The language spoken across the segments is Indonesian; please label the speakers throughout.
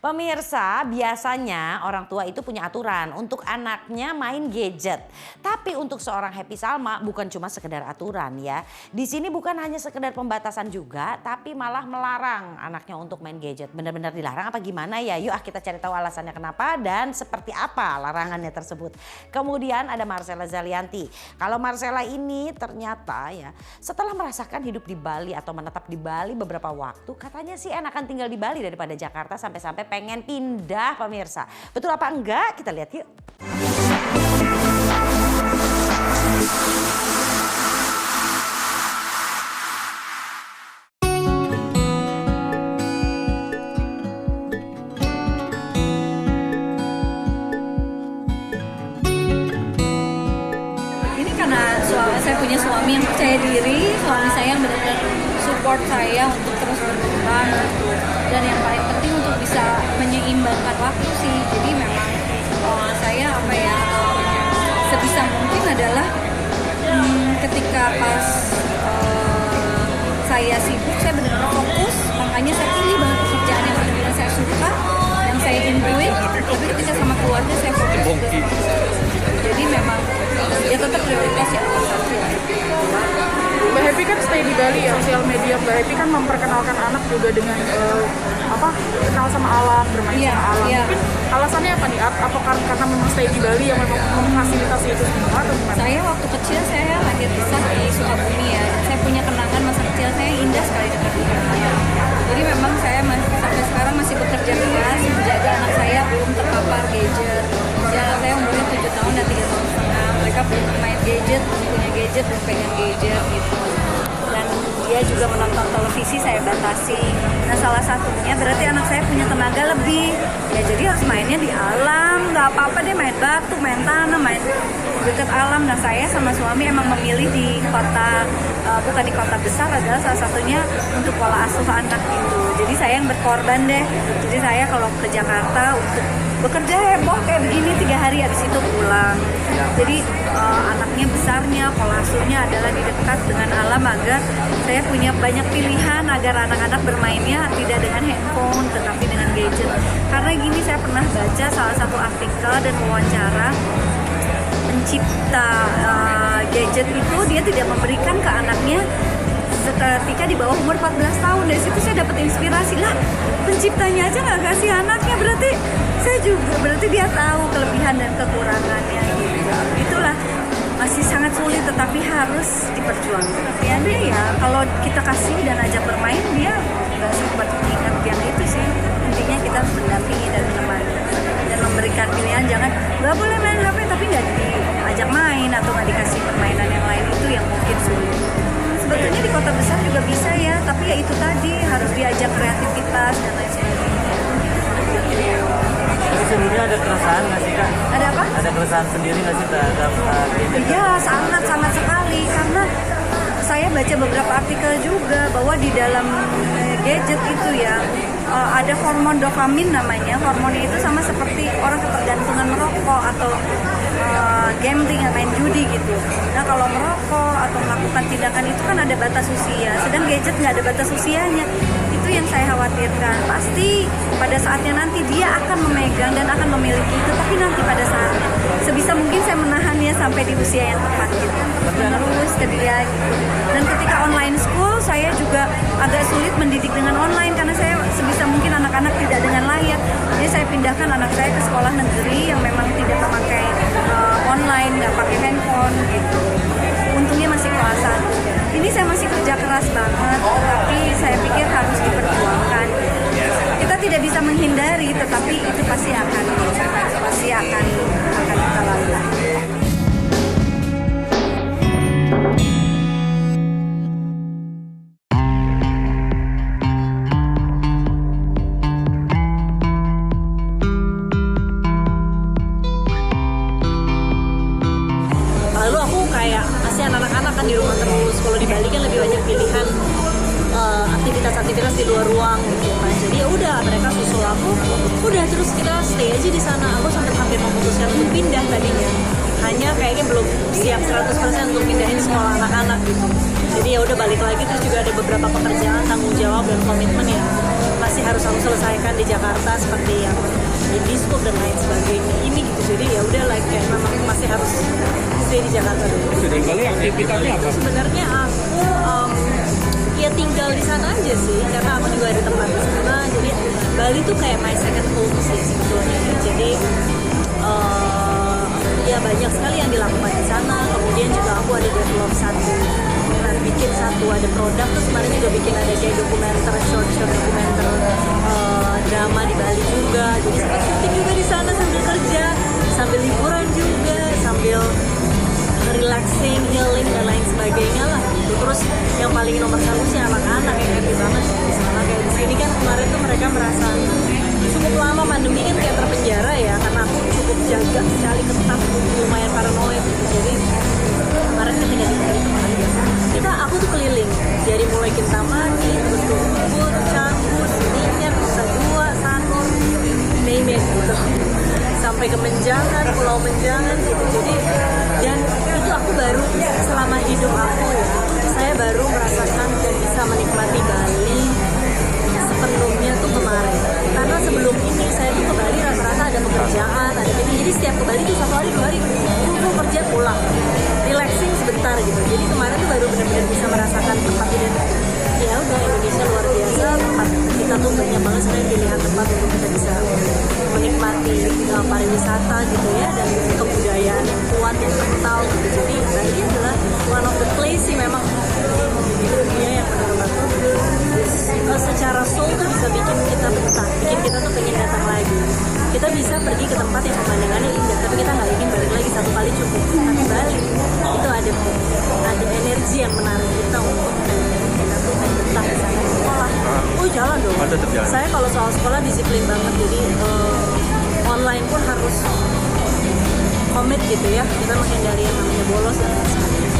Speaker 1: Pemirsa, biasanya orang tua itu punya aturan untuk anaknya main gadget. Tapi untuk seorang Happy Salma bukan cuma sekedar aturan ya. Di sini bukan hanya sekedar pembatasan juga, tapi malah melarang anaknya untuk main gadget. Benar-benar dilarang apa gimana ya? Yuk kita cari tahu alasannya kenapa dan seperti apa larangannya tersebut. Kemudian ada Marcella Zalianti. Kalau Marcella ini ternyata ya setelah merasakan hidup di Bali atau menetap di Bali beberapa waktu, katanya sih enakan tinggal di Bali daripada Jakarta, sampai-sampai pengen pindah pemirsa. Betul apa enggak? Kita lihat yuk.
Speaker 2: Ini karena saya punya suami yang percaya diri, suami saya yang benar-benar support saya untuk terus berkembang gitu. Dan yang paling penting untuk bisa menyeimbangkan waktu sih. Jadi memang saya sebisa mungkin adalah ketika pas saya sibuk, saya benar-benar fokus. Makanya saya pilih banget pekerjaan yang benar-benar saya suka, yang saya enjoy. Tapi ketika sama keluarga saya fokus. Jadi memang ya tetap prioritas ya.
Speaker 3: Mbak Happy kan stay di Bali ya, sosial media Mbak Happy kan memperkenalkan anak juga dengan kenal sama alam, bermain sama alam. Mungkin alasannya apa nih? Apakah karena memang stay di Bali yang memang memfasilitasi itu semua atau gimana?
Speaker 2: Saya waktu kecil saya lahir besar di Sukabumi ya. Saya punya kenangan masa kecil saya indah sekali dengan dunia. Jadi memang saya sampai sekarang masih bekerja keras menjaga anak saya belum terpapar gadget. Ya, saya umurnya 7 tahun dan 3 tahun setengah. Mereka belum main gadget, belum punya gadget, belum pengen gadget gitu. Dan dia juga menonton televisi saya batasi. Nah salah satunya berarti anak saya punya tenaga lebih. Ya jadi harus mainnya di alam, nggak apa-apa deh main batu, main tanah, main dekat alam. Nah saya sama suami emang memilih di kota, bukan di kota besar, adalah salah satunya untuk pola asuh anak gitu. Jadi saya yang berkorban deh. Jadi saya kalau ke Jakarta untuk bekerja heboh kayak begini 3 hari habis itu pulang. Jadi anaknya besarnya, pola asuhnya adalah di dekat dengan alam agar saya punya banyak pilihan agar anak-anak bermainnya tidak dengan handphone tetapi dengan gadget. Karena gini, saya pernah baca salah satu artikel dan wawancara pencipta gadget itu dia tidak memberikan ke anaknya ketika di bawah umur 14 tahun. Dari situ saya dapat inspirasi, lah penciptanya aja nggak kasih anaknya, berarti saya juga, berarti dia tahu kelebihan dan kekurangannya gitu. Itulah masih sangat sulit tetapi harus diperjuangkan. Ya kalau kita kasih dan ajak bermain, dia nggak sempat ingat yang itu sih. Intinya kita harus mendampingi dan menemani dan memberikan pilihan. Jangan nggak boleh main HP tapi nggak diajak main atau nggak dikasih permainan yang lain, itu yang mungkin sulit. Sebetulnya di kota besar juga bisa ya, tapi ya itu tadi harus diajak kreativitas dan lain sebagainya.
Speaker 4: Tapi sendiri ada keresahan nggak sih Kak?
Speaker 2: Ada apa?
Speaker 4: Ada keresahan sendiri nggak sih terhadap
Speaker 2: Iya, sangat sekali. Karena saya baca beberapa artikel juga bahwa di dalam gadget itu ya ada hormon dopamin namanya. Hormon itu sama seperti orang ketergantungan merokok atau gambling, main judi gitu. Nah kalau merokok atau melakukan tindakan itu kan ada batas usia, sedang gadget nggak ada batas usianya. Itu yang saya khawatirkan. Pasti pada saatnya nanti dia akan memegang dan akan memiliki itu, tapi nanti pada saatnya sebisa mungkin saya menahannya sampai di usia yang tepat gitu. Terus ke dia gitu. Dan ketika online school saya juga agak sulit mendidik dengan online karena saya sebisa mungkin anak-anak tidak dengan layak. Jadi saya pindahkan anak saya ke sekolah negeri yang memang tidak memakai online, nggak pakai handphone gitu. Untungnya masih kelas 1. Ini saya masih kerja keras banget, tapi saya pikir harus diperjuangkan. Kita tidak bisa menghindari, tetapi itu pasti akan kita lalui.
Speaker 5: Lalu aku kayak kasihan anak-anak kan di rumah terus. Kalau di Bali kan lebih banyak pilihan aktivitas-aktivitas di luar ruang gitu kan. Jadi ya udah mereka susul aku, udah terus kita stay aja di sana. Aku sampai hampir memutuskan untuk pindah tadinya. Hanya kayaknya belum siap 100% untuk pindahin sekolah anak-anak gitu. Jadi ya udah balik lagi, terus juga ada beberapa pekerjaan, tanggung jawab dan komitmen ya masih harus aku selesaikan di Jakarta seperti yang di school dan lain sebagainya ini gitu. Jadi ya udah like kayak memang masih harus stay di Jakarta dulu.
Speaker 6: Di Bali aktivitasnya apa?
Speaker 5: Sebenarnya aku ya tinggal di sana aja sih, karena aku juga ada tempat di sana. Jadi Bali tuh kayak my second home sih sebetulnya. Jadi ya banyak sekali yang dilakukan di sana. Kemudian juga aku ada develop bikin satu ada produk, terus kemarin juga bikin ada kayak dokumenter, short dokumenter drama di Bali juga. Jadi sempat syuting juga di sana sambil kerja, sambil liburan juga, sambil relaxing, healing dan lain sebagainya lah gitu. Terus yang paling nomor satu sih anak-anak yang happy banget di sana. Kayak di sini kan kemarin tuh mereka merasa cukup lama pandemi kan kayak terpenjara ya, karena aku cukup jaga sekali ketat, lumayan paranoid gitu. Jadi kemarin ketika di Bali aku tuh keliling, jadi mulai Kintamani, terus ke Ubud, Canggu, Seningan, Nusa Dua, Sanur, name it gitu, sampai ke Menjangan, Pulau Menjangan gitu. Jadi dan itu aku baru selama hidup aku ya, saya baru merasakan dan bisa menikmati Bali sepenuhnya tuh kemarin. Karena sebelum ini saya tuh ke Bali rata-rata ada pekerjaan, ada meeting. Jadi setiap ke Bali tuh 1 hari 2 hari full kerja pulang, relaxing sebentar gitu. Jadi kemarin tuh baru benar-benar bisa merasakan tempat ini. Ya udah, Indonesia luar biasa, tempat kita tuh banyak banget sebenarnya pilihan tempat untuk kita bisa menikmati pariwisata gitu ya, dan kebudayaan yang kuat yang kental gitu. Jadi Bali adalah one of the place sih memang di dunia yang menurut aku secara soul tuh bisa bikin kita betah, bikin kita tuh pengen datang lagi. Kita bisa pergi ke tempat yang pemandangannya indah, tapi kita nggak ingin balik lagi, 1 kali cukup. Tapi Bali itu ada energi yang menarik kita untuk kita tuh pengen betah di sana. Sekolah, oh jalan dong. Saya kalau soal sekolah disiplin banget, jadi online pun harus komit gitu ya. Kita menghindari yang namanya bolos dan lain sebagainya.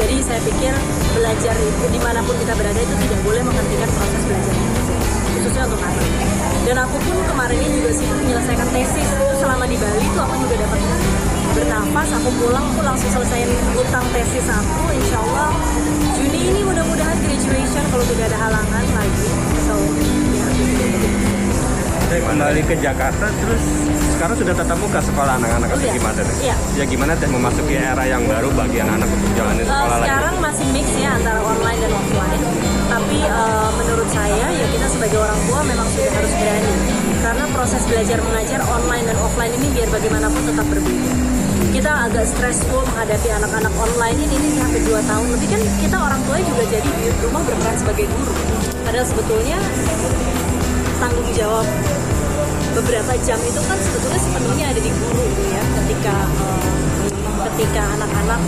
Speaker 5: Jadi saya pikir belajar itu dimanapun kita berada itu tidak boleh menghentikan proses belajar itu, khususnya untuk anak. Dan aku pun kemarin ini juga sibuk menyelesaikan tesis. Itu selama di Bali tuh aku juga dapat bernafas. Aku pulang, aku langsung selesaiin utang tesis aku. Insya Allah Juni ini mudah-mudahan graduation kalau tidak ada halangan lagi. So ya.
Speaker 6: Kembali ke Jakarta, terus sekarang sudah tatap muka sekolah anak-anak atau gimana deh?
Speaker 5: Iya.
Speaker 6: Ya gimana teh memasuki era yang baru bagi anak-anak untuk jalanin sekolah lagi?
Speaker 5: Sekarang masih mix ya antara online dan offline. Tapi menurut saya ya kita sebagai orang tua memang sudah harus berani. Karena proses belajar mengajar online dan offline ini biar bagaimanapun tetap berbeda. Kita agak stressful menghadapi anak-anak online ini sampai 2 tahun lebih kan kita orang tua juga jadi di rumah berperan sebagai guru. Padahal sebetulnya tanggung jawab beberapa jam itu kan sebetulnya sepenuhnya ada di guru ya, ketika anak-anak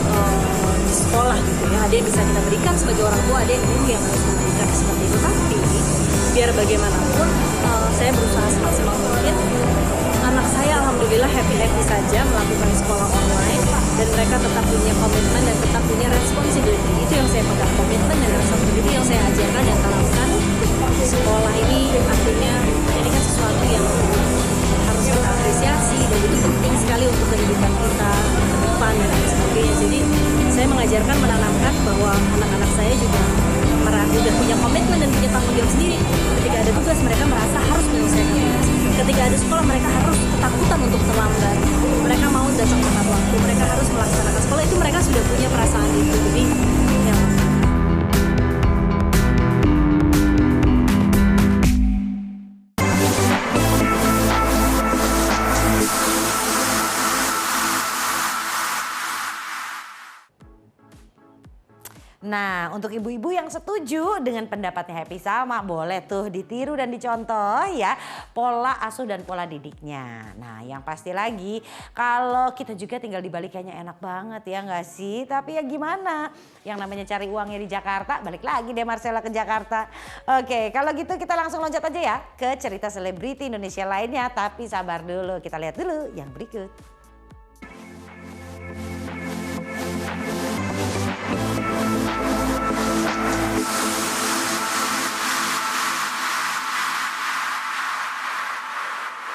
Speaker 5: di sekolah gitu ya, ada yang bisa kita berikan sebagai orang tua, ada yang guru yang harus memberikan seperti itu. Tapi biar bagaimanapun saya berusaha semaksimal mungkin. Anak saya alhamdulillah happy-happy saja melakukan sekolah online, dan mereka tetap punya komitmen dan tetap punya responsibility. Itu yang saya pegang, komitmen dan responsibility yang saya ajarkan dan tanamkan. Sekolah ini artinya ini kan sesuatu yang harus kita apresiasi, dan itu penting sekali untuk kehidupan kita ke depan dan lain sebagainya. Jadi saya mengajarkan, menanamkan bahwa anak-anak saya juga sudah punya komitmen dan punya tanggung jawab sendiri. Ketika ada tugas mereka merasa harus menyelesaikan tugas. Ketika ada sekolah mereka harus ketakutan untuk terlambat. Mereka mau datang tepat waktu, mereka harus melaksanakan sekolah, itu mereka sudah punya perasaan itu. Jadi ya.
Speaker 1: Nah, untuk ibu-ibu yang setuju dengan pendapatnya Happy Salma, boleh tuh ditiru dan dicontoh ya pola asuh dan pola didiknya. Nah, yang pasti lagi kalau kita juga tinggal di Bali kayaknya enak banget ya nggak sih? Tapi ya gimana? Yang namanya cari uangnya di Jakarta, balik lagi deh Marcella ke Jakarta. Oke, kalau gitu kita langsung loncat aja ya ke cerita selebriti Indonesia lainnya. Tapi sabar dulu, kita lihat dulu yang berikut.